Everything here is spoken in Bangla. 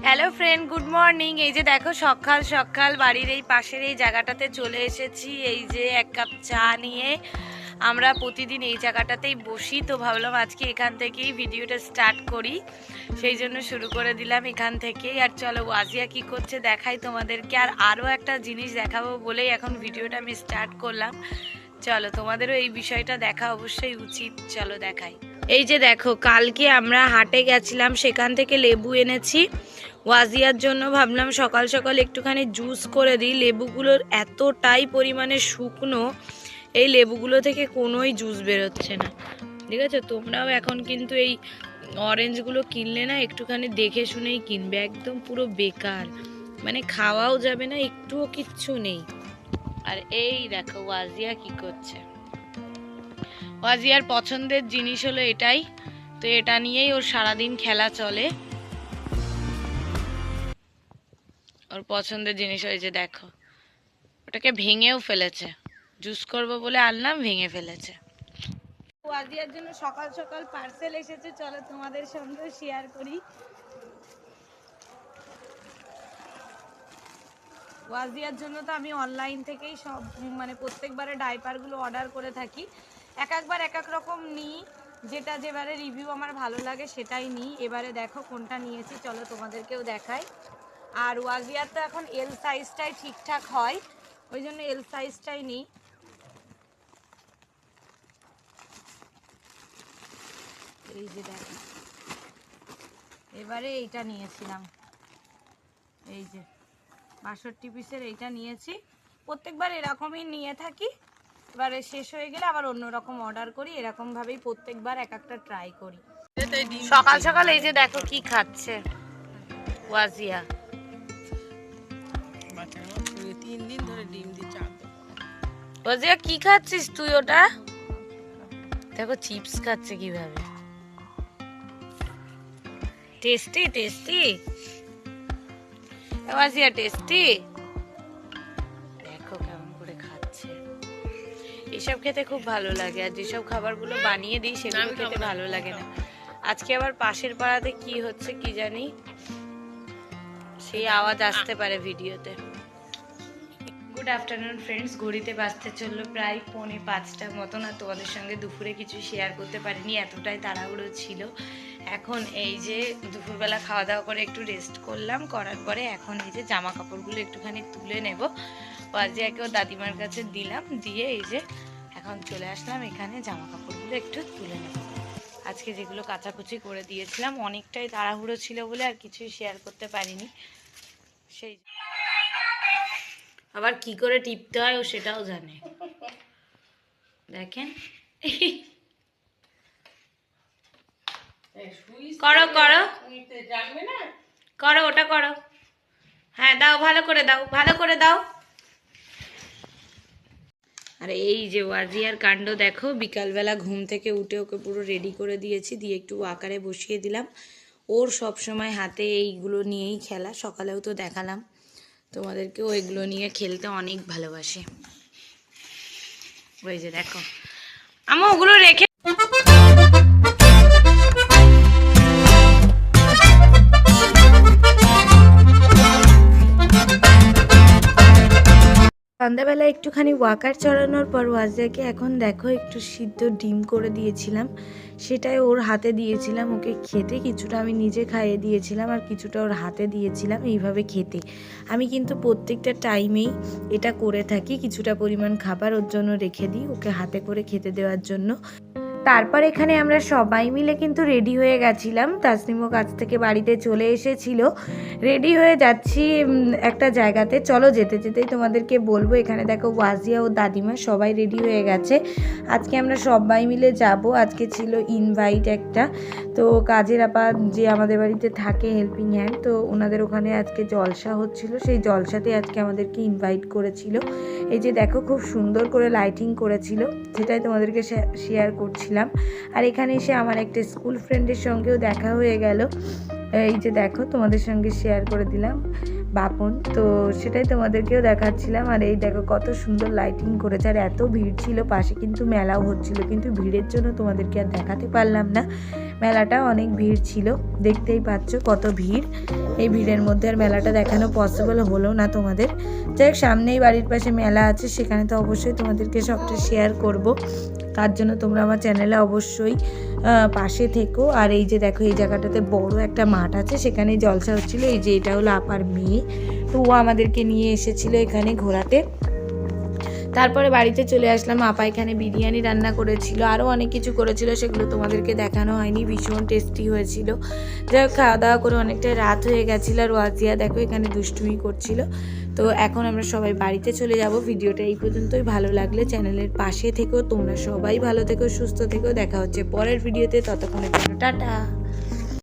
Hello friend, good morning. এই যে দেখো সকাল সকাল বাড়ির এই পাশের এই জায়গাটাতে চলে এসেছি। এই যে এক কাপ চা নিয়ে আমরা প্রতিদিন এই জায়গাটাতেই বসি, তো ভাবলাম আজকে এখান থেকেই ভিডিওটা স্টার্ট করি, সেই জন্য শুরু করে দিলাম এখান থেকেই। আর চলো ওয়াজিয়া কি করছে দেখাই তোমাদেরকে, আর আরও একটা জিনিস দেখাবো বলেই এখন ভিডিওটা আমি স্টার্ট করলাম। চলো তোমাদেরও এই বিষয়টা দেখা অবশ্যই উচিত, চলো দেখাই। এই যে দেখো কালকে আমরা হাটে গেছিলাম, সেখান থেকে লেবু এনেছি ওয়াজিয়ার জন্য। ভাবলাম সকাল সকাল একটুখানি জুস করে দিই। লেবুগুলোর এতটাই পরিমাণে শুকনো, এই লেবুগুলো থেকে কোনোই জুস বেরোচ্ছে না, ঠিক আছে? তোমরাও এখন কিন্তু এই অরেঞ্জগুলো কিনলে না একটুখানি দেখে শুনেই কিনবে, একদম পুরো বেকার, মানে খাওয়াও যাবে না, একটুও কিচ্ছু নেই। আর এই দেখো ওয়াজিয়া কি করছে। ওয়াজিয়ার পছন্দের জিনিস হলো এটাই, তো এটা নিয়েই ওর সারাদিন খেলা চলে। ওর পছন্দের জিনিস হয়েছে দেখো, ওটাকে ভেঙেও ফেলেছে, জুস করবো বলে আনলাম, ভেঙে ফেলেছে। ওয়াজিয়ার জন্য সকাল সকাল পার্সেল এসেছে, চলো তোমাদের সঙ্গে শেয়ার করি। ওয়াজিয়ার জন্য তো আমি অনলাইন থেকেই সব মানে প্রত্যেকবারে ডাইপারগুলো অর্ডার করে থাকি, এক একবার এক এক রকম নিই, যেটা যেবারে রিভিউ আমার ভালো লাগে সেটাই নিই। এবারে দেখো কোনটা নিয়েছি, চলো তোমাদেরকেও দেখাই। আর ওয়াজিয়ার তো এখন এল সাইজটাই ঠিকঠাক হয়, ওই জন্য এল সাইজটাই নিই। এই যে দেখো এবারে এইটা নিয়েছিলাম, এই যে 62 পিসের এইটা নিয়েছি। প্রত্যেকবার এরকমই নিয়ে থাকি, এবারে শেষ হয়ে গেলে আবার অন্যরকম অর্ডার করি, এরকম ভাবেই প্রত্যেকবার এক একটা ট্রাই করি। সকাল সকাল এই যে দেখো কি খাচ্ছে ওয়াজিয়া। 3 দিন ধরে ডিম দিয়ে চা দেবো। ওয়াজিয়া কি খাচ্ছিস তুই? ওটা দেখো চিপস খাচ্ছে কিভাবে, টেস্টি টেস্টি ওয়াজিয়া, টেস্টি। দেখো কেমন করে খাচ্ছে, এসব খেতে খুব ভালো লাগে, আর যেসব খাবারগুলো বানিয়ে দিই সেগুলো খেতে ভালো লাগে না। আজকে আবার পাশের পাড়াতে কি হচ্ছে কি জানি, সেই আওয়াজ আসতে পারে ভিডিওতে। গুড আফটারনুন ফ্রেন্ডস, ঘড়িতে বাজতে চললো প্রায় 4:45টার মতন। আর তোমাদের সঙ্গে দুপুরে কিছু শেয়ার করতে পারিনি, এতটাই তাড়াহুড়ো ছিল। এখন এই যে দুপুরবেলা খাওয়া দাওয়া করে একটু রেস্ট করলাম, করার পরে এখন এই যে জামা কাপড়গুলো একটুখানি তুলে নেব। ওয়াজিয়াকেও দাদিমার কাছে দিলাম, দিয়ে এই যে এখন চলে আসলাম এখানে জামা কাপড়গুলো একটু তুলে নেব। আজকে যেগুলো কাচাকুচি করে দিয়েছিলাম, অনেকটাই তাড়াহুড়ো ছিল বলে আর কিছুই শেয়ার করতে পারিনি। সেই আবার কি করে টিপতে হয় ও সেটাও জানে, দেখেন। করো করো করো, ওটা করো, হ্যাঁ দাও, ভালো করে দাও, ভালো করে দাও। আর এই যে ওয়াজিয়ার কাণ্ড দেখো, বিকালবেলা ঘুম থেকে উঠে ওকে পুরো রেডি করে দিয়েছি, দিয়ে একটু ওয়াকারে বসিয়ে দিলাম। ওর সব সময় হাতে এইগুলো নিয়েই খেলা, সকালেও তো দেখালাম তোমাদেরকেও, এগুলো নিয়ে খেলতে অনেক ভালোবাসে। ওই যে দেখো আমি ওগুলো রেখে সন্ধ্যাবেলা একটুখানি ওয়াকার চড়ানোর পর ওয়াজিয়াকে এখন দেখো একটু সিদ্ধ ডিম করে দিয়েছিলাম, সেটাই ওর হাতে দিয়েছিলাম ওকে খেতে। কিছুটা আমি নিজে খাইয়ে দিয়েছিলাম আর কিছুটা ওর হাতে দিয়েছিলাম এইভাবে খেতে। আমি কিন্তু প্রত্যেকটা টাইমেই এটা করে থাকি, কিছুটা পরিমাণ খাবার ওর জন্য রেখে দিই ওকে হাতে করে খেতে দেওয়ার জন্য। তারপর এখানে আমরা সবাই মিলে কিন্তু রেডি হয়ে গেছিলাম, তাসনিমও কাছ থেকে বাড়িতে চলে এসেছিল। রেডি হয়ে যাচ্ছি একটা জায়গাতে, চলো যেতে যেতেই তোমাদেরকে বলবো। এখানে দেখো ওয়াজিয়া ও দাদিমা সবাই রেডি হয়ে গেছে, আজকে আমরা সবাই মিলে যাব। আজকে ছিল ইনভাইট একটা, তো কাজের আপা যে আমাদের বাড়িতে থাকে হেল্পিং হ্যান্ড, তো ওনাদের ওখানে আজকে জলসা হচ্ছিল, সেই জলসাতে আজকে আমাদেরকে ইনভাইট করেছিল। এই যে দেখো খুব সুন্দর করে লাইটিং করেছিল, সেটাই তোমাদেরকে শেয়ার করছিলাম। আর এখানে এসে আমার একটা স্কুল ফ্রেন্ডের সঙ্গেও দেখা হয়ে গেল, এই যে দেখো তোমাদের সঙ্গে শেয়ার করে দিলাম, বাপন, তো সেটাই তোমাদেরকেও দেখাচ্ছিলাম। আর এই দেখো কত সুন্দর লাইটিং করেছে, আর এত ভিড় ছিল, পাশে কিন্তু মেলাও হচ্ছিল, কিন্তু ভিড়ের জন্য তোমাদেরকে আর দেখাতে পারলাম না। মেলাটা অনেক ভিড় ছিল, দেখতেই পাচ্ছ কত ভিড়। এই ভিড়ের মধ্যে আর মেলাটা দেখানো পসিবল হলো না তোমাদের। যাই হোক, সামনেই বাড়ির পাশে মেলা আছে, সেখানে তো অবশ্যই তোমাদেরকে সবটা শেয়ার করব। তার জন্য তোমরা আমার চ্যানেলে অবশ্যই পাশে থেকো। আর এই যে দেখো, এই জায়গাটাতে বড় একটা মাঠ আছে, সেখানে জলসা হচ্ছিলো। এই যে এটা হলো আপার মেয়ে, তো ও আমাদেরকে নিয়ে এসেছিলো এখানে ঘোরাতে। তারপরে বাড়িতে চলে আসলাম। আপা এখানে বিরিয়ানি রান্না করেছিল, আরও অনেক কিছু করেছিল, সেগুলো তোমাদেরকে দেখানো হয়নি। ভীষণ টেস্টি হয়েছিল। যাই হোক, খাওয়া দাওয়া করে অনেকটা রাত হয়ে গেছিলো। আর ওয়াজিয়া দেখো এখানে দুষ্টুমি করছিল। তো এখন আমরা সবাই বাড়িতে চলে যাব। ভিডিওটা এই পর্যন্তই। ভালো লাগলে চ্যানেলের পাশে থেকো। তোমরা সবাই ভালো থেকো, সুস্থ থেকো। দেখা হচ্ছে পরের ভিডিওতে। ততক্ষণের জন্য টাটা।